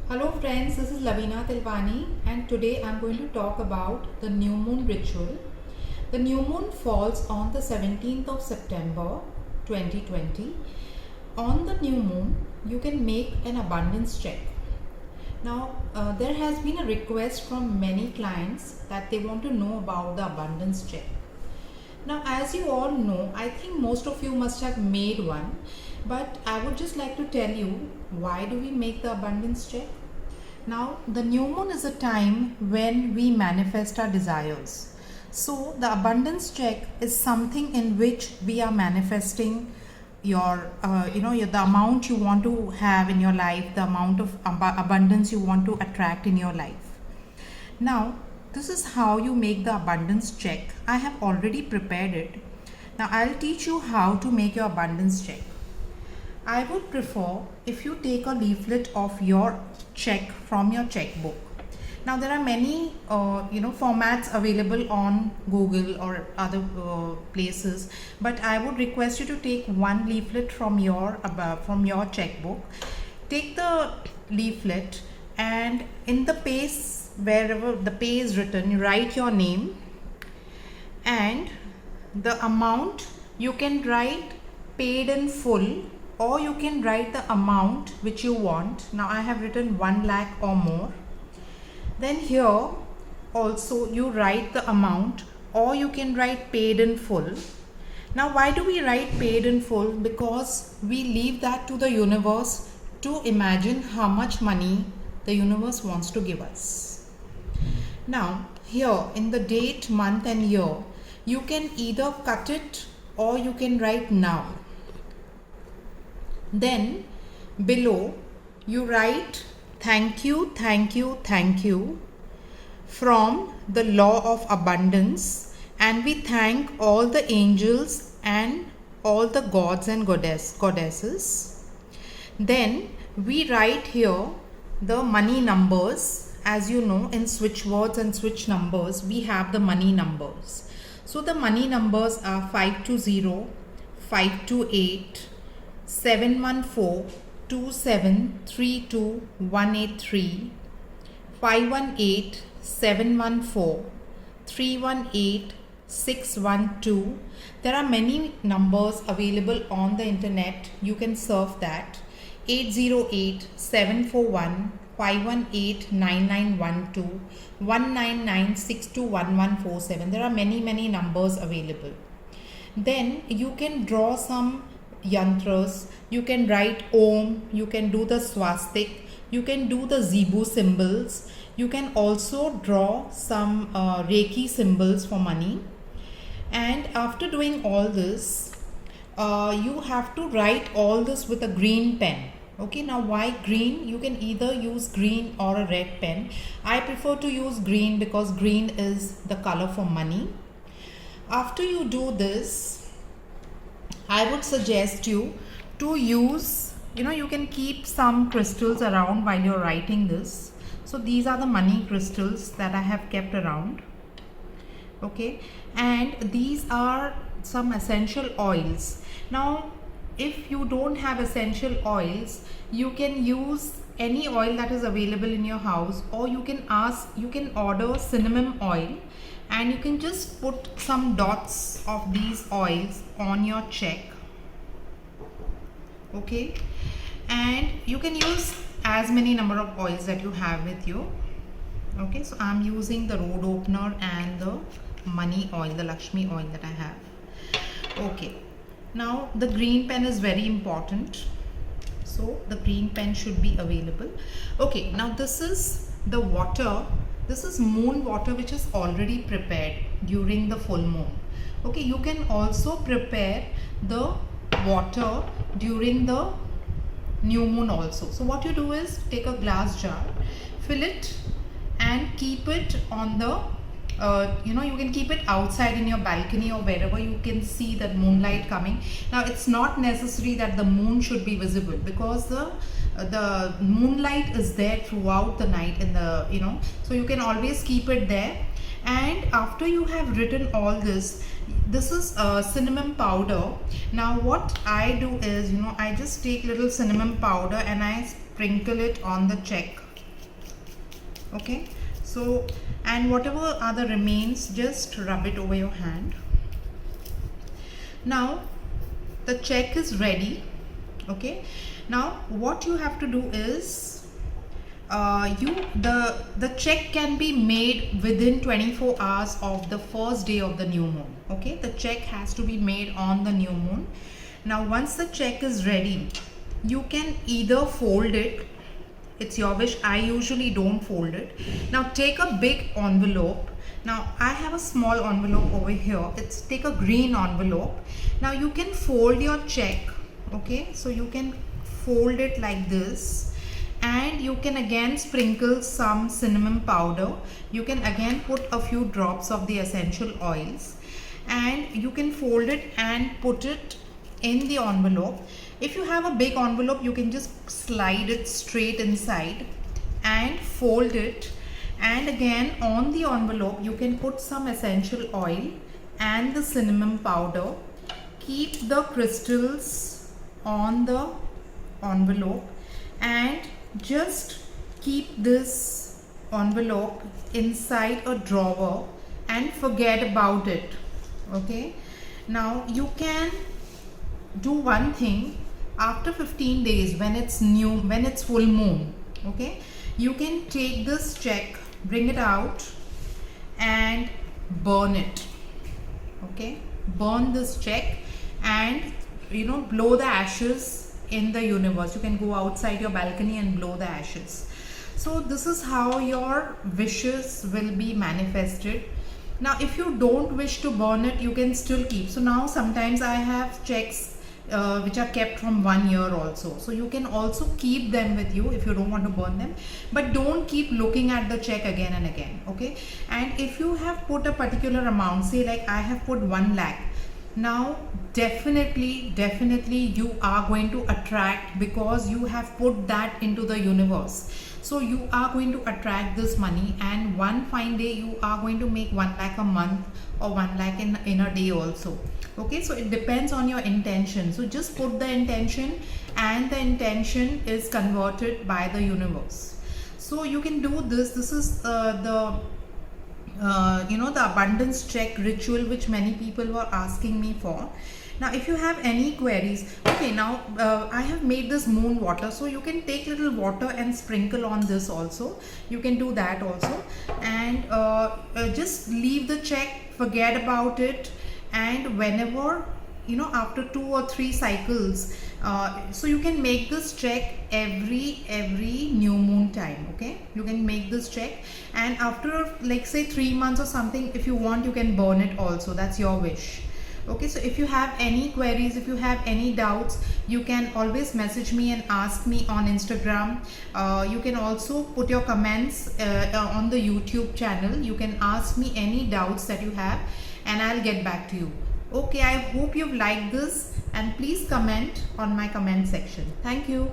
Hello friends, this is Lavina Tilwani and today I'm going to talk about the new moon ritual. The new moon falls on the 17th of September 2020. On the new moon, you can make an abundance check. Now, there has been a request from many clients that they want to know about the abundance check. Now, as you all know, I think most of you must have made one, but I would just like to tell you why do we make the abundance check? Now, the new moon is a time when we manifest our desires. So, the abundance check is something in which we are manifesting the amount you want to have in your life, the amount of abundance you want to attract in your life. Now, this is how you make the abundance check. I have already prepared it. Now, I'll teach you how to make your abundance check. I would prefer if you take a leaflet of your check from your checkbook. Now, there are many formats available on Google or other places, but I would request you to take one leaflet from your checkbook. Take the leaflet and in the page, wherever the pay is written, you write your name and the amount. You can write paid in full or you can write the amount which you want. Now I have written 1 lakh or more. Then here also you write the amount or you can write paid in full. Now why do we write paid in full? Because we leave that to the universe to imagine how much money the universe wants to give us. Now here in the date, month and year, you can either cut it or you can write now. Then below you write thank you, thank you, thank you from the law of abundance, and we thank all the angels and all the gods and goddesses. Then we write here the money numbers. As you know, in switch words and switch numbers, we have the money numbers. So the money numbers are 520, 528, 714, 2732 183, 518, 714, 318, 612. There are many numbers available on the internet. You can surf that. 808, 741, 518-9912, 199-621147. There are many numbers available. Then you can draw some yantras. You can write Om. You can do the swastik. You can do the Zebu symbols. You can also draw some Reiki symbols for money. And after doing all this, you have to write all this with a green pen. Okay, now why green? You can either use green or a red pen. I prefer to use green because green is the color for money. After you do this, I would suggest you to use, you can keep some crystals around while you're writing this. So these are the money crystals that I have kept around. Okay, and these are some essential oils. Now, if you don't have essential oils, you can use any oil that is available in your house, or you can order cinnamon oil and you can just put some dots of these oils on your check. Okay, and you can use as many number of oils that you have with you. Okay, so I'm using the road opener and the money oil, the Lakshmi oil that I have. Okay, now the green pen is very important, so the green pen should be available. Okay, now this is the water. This is moon water which is already prepared during the full moon. Okay, you can also prepare the water during the new moon also. So what you do is take a glass jar, fill it and keep it on the you can keep it outside in your balcony or wherever you can see that moonlight coming. Now it's not necessary that the moon should be visible because the moonlight is there throughout the night in the so you can always keep it there. And after you have written all this, this is cinnamon powder. Now what I do is I just take little cinnamon powder and I sprinkle it on the check Okay, so and whatever are the remains, just rub it over your hand. Now the check is ready. Okay, now what you have to do is the check can be made within 24 hours of the first day of the new moon. Okay, the check has to be made on the new moon. Now once the check is ready, you can either fold it, it's your wish. I usually don't fold it. Now take a big envelope. Now I have a small envelope over here. Take a green envelope. Now you can fold your check. Okay, so you can fold it like this, and you can again sprinkle some cinnamon powder. You can again put a few drops of the essential oils, and you can fold it and put it in the envelope. If you have a big envelope, you can just slide it straight inside and fold it, and again on the envelope you can put some essential oil and the cinnamon powder. Keep the crystals on the envelope and just keep this envelope inside a drawer and forget about it. Okay, now you can do one thing. After 15 days, when it's full moon, okay, you can take this check, bring it out and burn it. Okay, burn this check and blow the ashes in the universe. You can go outside your balcony and blow the ashes. So this is how your wishes will be manifested. Now if you don't wish to burn it, you can still keep. So now sometimes I have checks which are kept from 1 year also, so you can also keep them with you if you don't want to burn them, but don't keep looking at the check again and again. Okay, and if you have put a particular amount, say like I have put 1 lakh, now definitely you are going to attract, because you have put that into the universe. So you are going to attract this money, and one fine day you are going to make 1 lakh a month or 1 lakh in a day also. Okay, so it depends on your intention. So just put the intention, and the intention is converted by the universe. So you can do this. This is the abundance check ritual which many people were asking me for. Now if you have any queries, okay, now I have made this moon water, so you can take little water and sprinkle on this also. You can do that also, and just leave the check, forget about it, and whenever after 2 or 3 cycles, so you can make this check every new moon time. Okay, you can make this check, and after like say 3 months or something, if you want, you can burn it also. That's your wish. Okay, so if you have any queries, if you have any doubts, you can always message me and ask me on Instagram. You can also put your comments on the YouTube channel. You can ask me any doubts that you have, and I'll get back to you. Okay, I hope you've liked this, and please comment on my comment section. Thank you.